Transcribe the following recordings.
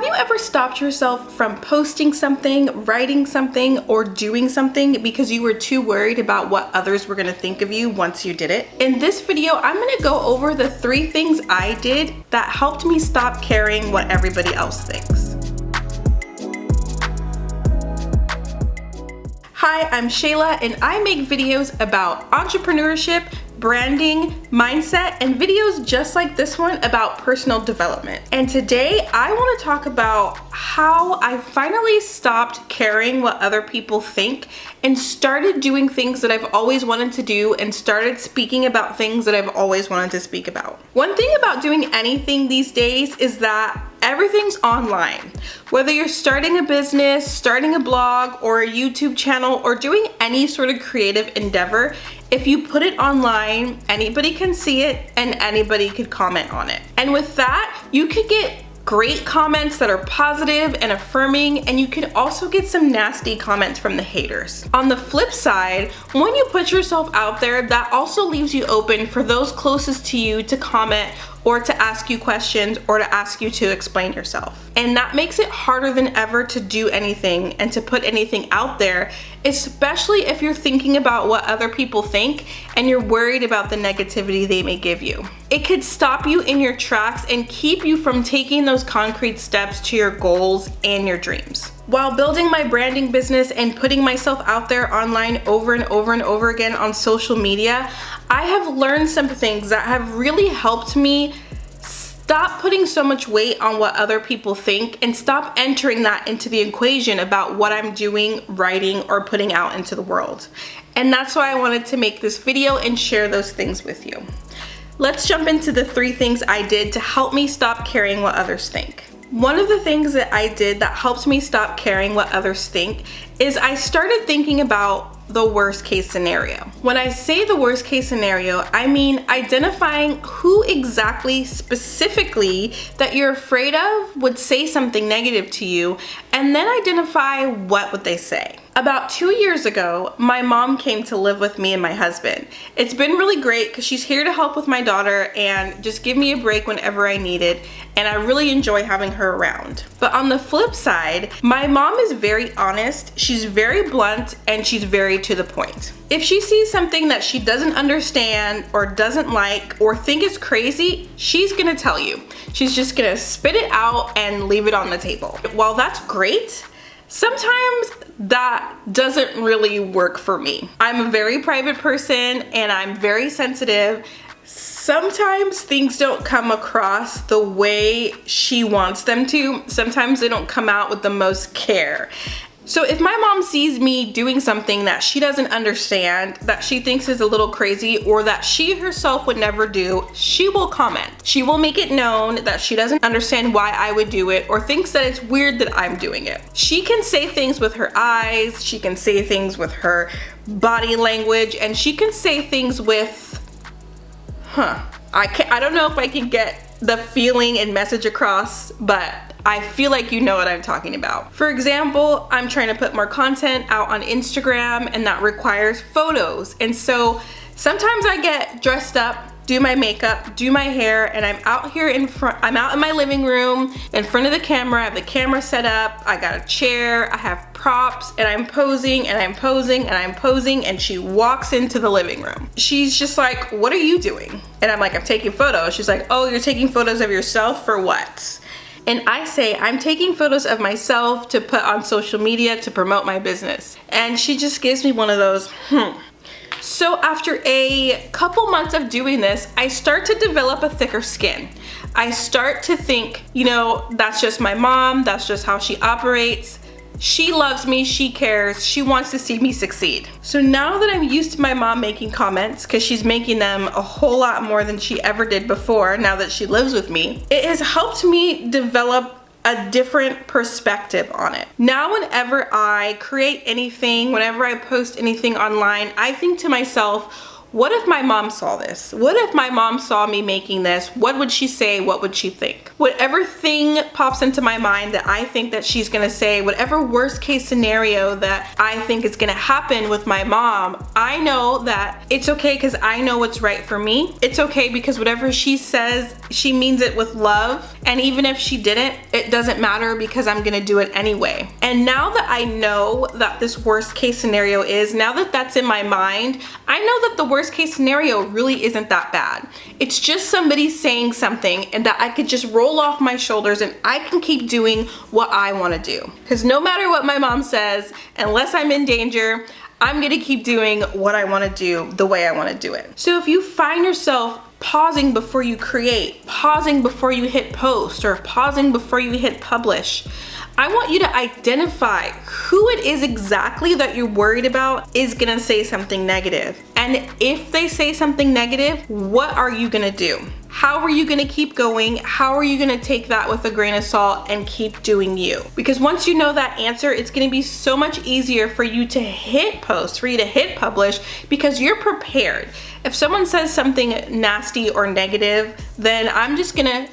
you ever stopped yourself from posting something, writing something, or doing something because you were too worried about what others were gonna think of you once you did it? In this video, I'm gonna go over the 3 things I did that helped me stop caring what everybody else thinks. Hi, I'm Chayla and I make videos about entrepreneurship, branding, mindset, and videos just like this one about personal development. And today I want to talk about how I finally stopped caring what other people think and started doing things that I've always wanted to do and started speaking about things that I've always wanted to speak about. One thing about doing anything these days is that everything's online. Whether you're starting a business, starting a blog, or a YouTube channel, or doing any sort of creative endeavor, if you put it online, anybody can see it and anybody could comment on it. And with that, you could get great comments that are positive and affirming, and you can also get some nasty comments from the haters. On the flip side, when you put yourself out there, that also leaves you open for those closest to you to comment or to ask you questions or to ask you to explain yourself. And that makes it harder than ever to do anything and to put anything out there, especially if you're thinking about what other people think and you're worried about the negativity they may give you. It could stop you in your tracks and keep you from taking those concrete steps to your goals and your dreams. While building my branding business and putting myself out there online over and over and over again on social media, I have learned some things that have really helped me stop putting so much weight on what other people think and stop entering that into the equation about what I'm doing, writing, or putting out into the world. And that's why I wanted to make this video and share those things with you. Let's jump into the 3 things I did to help me stop caring what others think. One of the things that I did that helped me stop caring what others think is I started thinking about the worst case scenario. When I say the worst case scenario, I mean identifying who exactly specifically that you're afraid of would say something negative to you, and then identify what would they say. About 2 years ago, my mom came to live with me and my husband. It's been really great because she's here to help with my daughter and just give me a break whenever I need it, and I really enjoy having her around. But on the flip side, my mom is very honest, she's very blunt, and she's very to the point. If she sees something that she doesn't understand or doesn't like or think is crazy, she's gonna tell you. She's just gonna spit it out and leave it on the table. While that's great, sometimes that doesn't really work for me. I'm a very private person and I'm very sensitive. Sometimes things don't come across the way she wants them to. Sometimes they don't come out with the most care. So if my mom sees me doing something that she doesn't understand, that she thinks is a little crazy, or that she herself would never do, she will comment. She will make it known that she doesn't understand why I would do it or thinks that it's weird that I'm doing it. She can say things with her eyes, she can say things with her body language, and she can say things with, I don't know if I can get the feeling and message across, but I feel like you know what I'm talking about. For example, I'm trying to put more content out on Instagram and that requires photos. And so sometimes I get dressed up, do my makeup, do my hair, and I'm out here I'm out in my living room in front of the camera. I have the camera set up, I got a chair, I have props, and I'm posing and I'm posing and I'm posing, and she walks into the living room. She's just like, "What are you doing?" And I'm like, "I'm taking photos." She's like, "Oh, you're taking photos of yourself for what?" And I say, "I'm taking photos of myself to put on social media to promote my business." And she just gives me one of those, So after a couple months of doing this, I start to develop a thicker skin. I start to think, that's just my mom, that's just how she operates. She loves me, she cares, she wants to see me succeed. So now that I'm used to my mom making comments, because she's making them a whole lot more than she ever did before now that she lives with me, it has helped me develop a different perspective on it. Now whenever I create anything, whenever I post anything online, I think to myself, what if my mom saw this? What if my mom saw me making this? What would she say? What would she think? Whatever thing pops into my mind that I think that she's gonna say, whatever worst case scenario that I think is gonna happen with my mom, I know that it's okay because I know what's right for me. It's okay because whatever she says, she means it with love. And even if she didn't, it doesn't matter because I'm gonna do it anyway. And now that I know that this worst case scenario is, now that that's in my mind, I know that the worst case scenario really isn't that bad. It's just somebody saying something and that I could just roll off my shoulders and I can keep doing what I want to do. Because no matter what my mom says, unless I'm in danger, I'm gonna keep doing what I want to do the way I want to do it. So if you find yourself pausing before you create, pausing before you hit post, or pausing before you hit publish, I want you to identify who it is exactly that you're worried about is gonna say something negative. And if they say something negative, what are you gonna do? How are you gonna keep going? How are you gonna take that with a grain of salt and keep doing you? Because once you know that answer, it's gonna be so much easier for you to hit post, for you to hit publish, because you're prepared. If someone says something nasty or negative, then I'm just gonna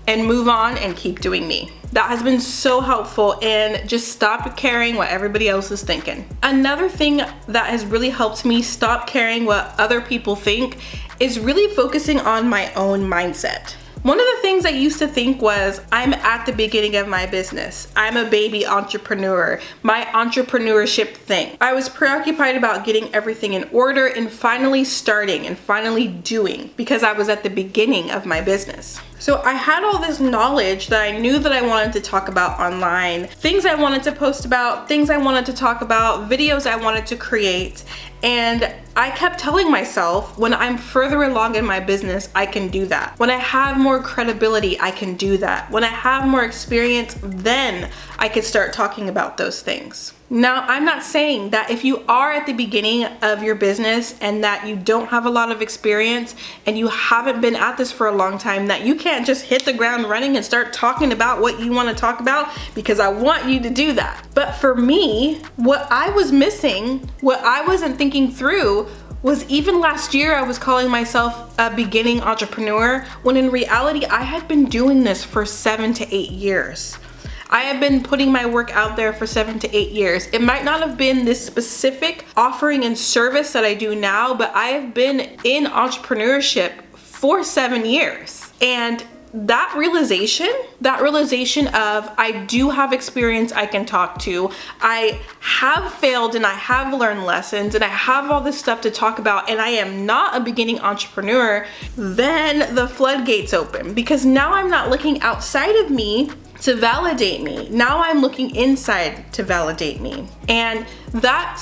and move on and keep doing me. That has been so helpful, and just stop caring what everybody else is thinking. Another thing that has really helped me stop caring what other people think is really focusing on my own mindset. One of the things I used to think was, I'm at the beginning of my business. I'm a baby entrepreneur, my entrepreneurship thing. I was preoccupied about getting everything in order and finally starting and finally doing, because I was at the beginning of my business. So I had all this knowledge that I knew that I wanted to talk about online, things I wanted to post about, things I wanted to talk about, videos I wanted to create. And I kept telling myself, when I'm further along in my business, I can do that. When I have more credibility, I can do that. When I have more experience, then I could start talking about those things. Now, I'm not saying that if you are at the beginning of your business and that you don't have a lot of experience and you haven't been at this for a long time, that you can't just hit the ground running and start talking about what you want to talk about, because I want you to do that. But for me, what I was missing, what I wasn't thinking through, was even last year I was calling myself a beginning entrepreneur, when in reality I had been doing this for 7 to 8 years. I have been putting my work out there for 7 to 8 years. It might not have been this specific offering and service that I do now, but I have been in entrepreneurship for 7 years. And that realization of, I do have experience I can talk to, I have failed and I have learned lessons and I have all this stuff to talk about, and I am not a beginning entrepreneur, then the floodgates open, because now I'm not looking outside of me to validate me. Now I'm looking inside to validate me. And throwing that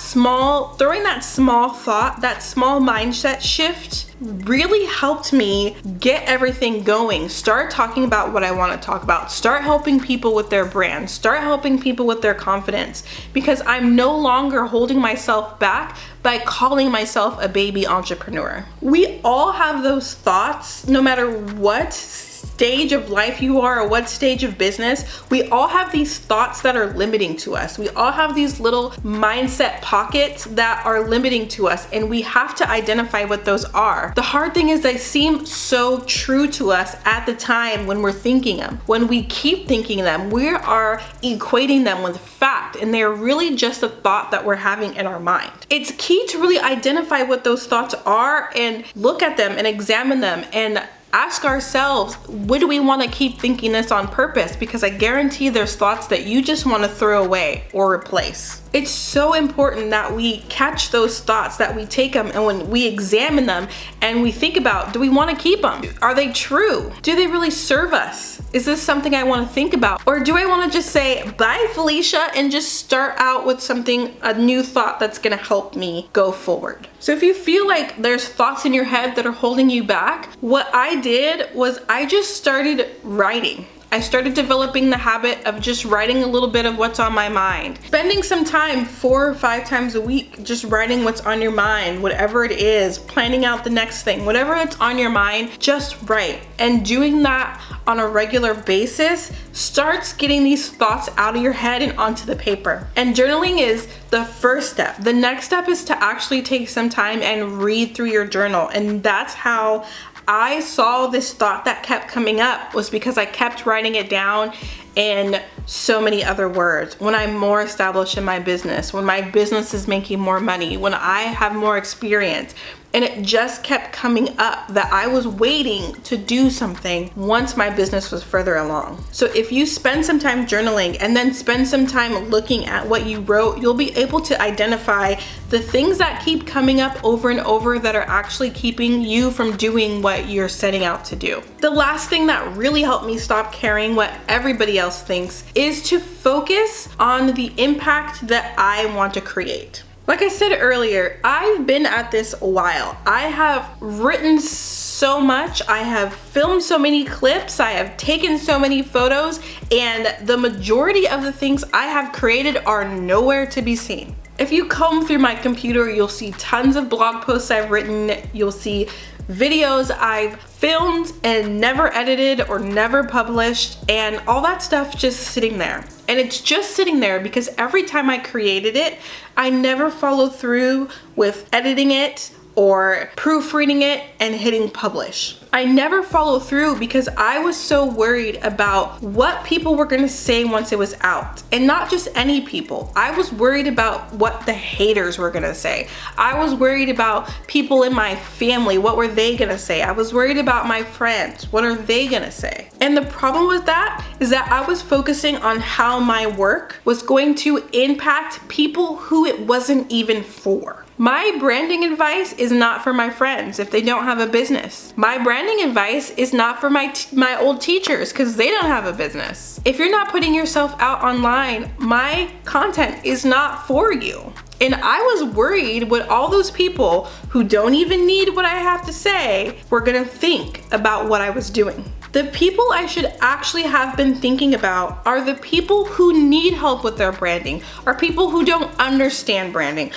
small thought, that small mindset shift really helped me get everything going. Start talking about what I want to talk about. Start helping people with their brand. Start helping people with their confidence, because I'm no longer holding myself back by calling myself a baby entrepreneur. We all have those thoughts, no matter what stage of life you are or what stage of business. We all have these thoughts that are limiting to us. We all have these little mindset pockets that are limiting to us, and we have to identify what those are. The hard thing is they seem so true to us at the time when we're thinking them. When we keep thinking them, we are equating them with fact, and they're really just a thought that we're having in our mind. It's key to really identify what those thoughts are and look at them and examine them and ask ourselves, what do we want to keep thinking this on purpose? Because I guarantee there's thoughts that you just want to throw away or replace. It's so important that we catch those thoughts, that we take them, and when we examine them and we think about, do we want to keep them? Are they true? Do they really serve us? Is this something I want to think about? Or do I want to just say, bye Felicia, and just start out with something, a new thought that's going to help me go forward? So if you feel like there's thoughts in your head that are holding you back, what I did was I just started writing. I started developing the habit of just writing a little bit of what's on my mind. Spending some time 4 or 5 times a week just writing what's on your mind, whatever it is, planning out the next thing, whatever it's on your mind, just write. And doing that on a regular basis starts getting these thoughts out of your head and onto the paper. And journaling is the first step. The next step is to actually take some time and read through your journal. And that's how I saw this thought that kept coming up, was because I kept writing it down in so many other words. When I'm more established in my business, when my business is making more money, when I have more experience, and it just kept coming up that I was waiting to do something once my business was further along. So if you spend some time journaling and then spend some time looking at what you wrote, you'll be able to identify the things that keep coming up over and over that are actually keeping you from doing what you're setting out to do. The last thing that really helped me stop caring what everybody else thinks is to focus on the impact that I want to create. Like I said earlier, I've been at this a while. I have written so much, I have filmed so many clips, I have taken so many photos, and the majority of the things I have created are nowhere to be seen. If you comb through my computer, you'll see tons of blog posts I've written, you'll see videos I've filmed and never edited or never published, and all that stuff just sitting there. And it's just sitting there because every time I created it, I never followed through with editing it or proofreading it and hitting publish. I never followed through because I was so worried about what people were gonna say once it was out. And not just any people. I was worried about what the haters were gonna say. I was worried about people in my family. What were they gonna say? I was worried about my friends. What are they gonna say? And the problem with that is that I was focusing on how my work was going to impact people who it wasn't even for. My branding advice is not for my friends if they don't have a business. My branding advice is not for my old teachers because they don't have a business. If you're not putting yourself out online, my content is not for you. And I was worried what all those people who don't even need what I have to say were gonna think about what I was doing. The people I should actually have been thinking about are the people who need help with their branding, or people who don't understand branding.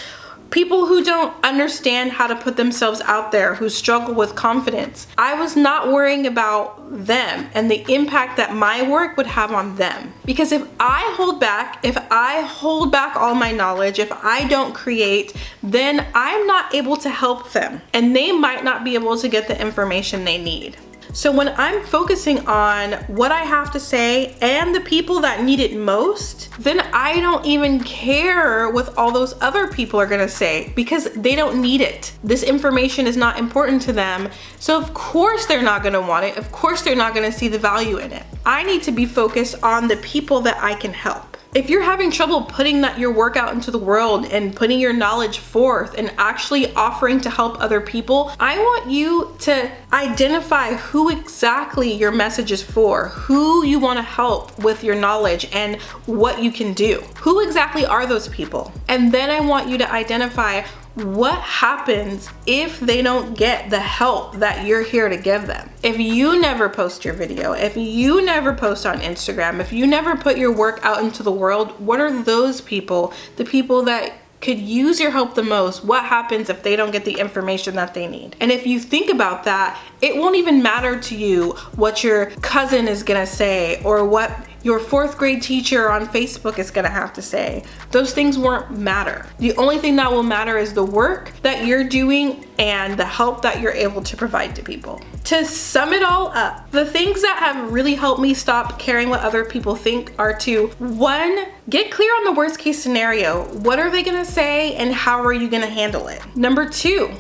People who don't understand how to put themselves out there, who struggle with confidence. I was not worrying about them and the impact that my work would have on them. Because if I hold back all my knowledge, if I don't create, then I'm not able to help them, and they might not be able to get the information they need. So when I'm focusing on what I have to say and the people that need it most, then I don't even care what all those other people are gonna say because they don't need it. This information is not important to them, so of course they're not gonna want it. Of course they're not gonna see the value in it. I need to be focused on the people that I can help. If you're having trouble putting your work out into the world and putting your knowledge forth and actually offering to help other people, I want you to identify who exactly your message is for, who you want to help with your knowledge and what you can do. Who exactly are those people? And then I want you to identify what happens if they don't get the help that you're here to give them. If you never post your video, if you never post on Instagram, if you never put your work out into the world, what are those people, the people that could use your help the most? What happens if they don't get the information that they need? And if you think about that, it won't even matter to you what your cousin is gonna say or what your 4th grade teacher on Facebook is gonna have to say. Those things won't matter. The only thing that will matter is the work that you're doing and the help that you're able to provide to people. To sum it all up, the things that have really helped me stop caring what other people think are to, 1, get clear on the worst case scenario. What are they gonna say and how are you gonna handle it? Number two,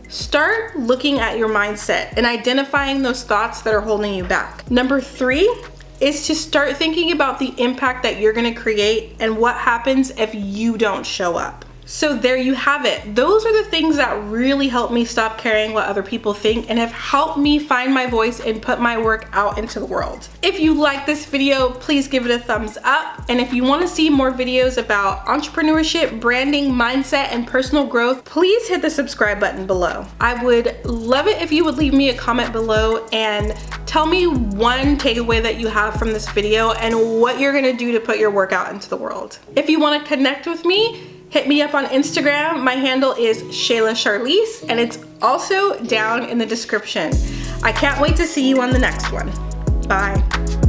start looking at your mindset and identifying those thoughts that are holding you back. Number 3 is to start thinking about the impact that you're gonna create and what happens if you don't show up. So there you have it. Those are the things that really helped me stop caring what other people think and have helped me find my voice and put my work out into the world. If you like this video, please give it a thumbs up. And if you want to see more videos about entrepreneurship, branding, mindset, and personal growth, please hit the subscribe button below. I would love it if you would leave me a comment below and tell me one takeaway that you have from this video and what you're gonna do to put your work out into the world. If you want to connect with me, hit me up on Instagram. My handle is Chayla Charlise, and it's also down in the description. I can't wait to see you on the next one. Bye.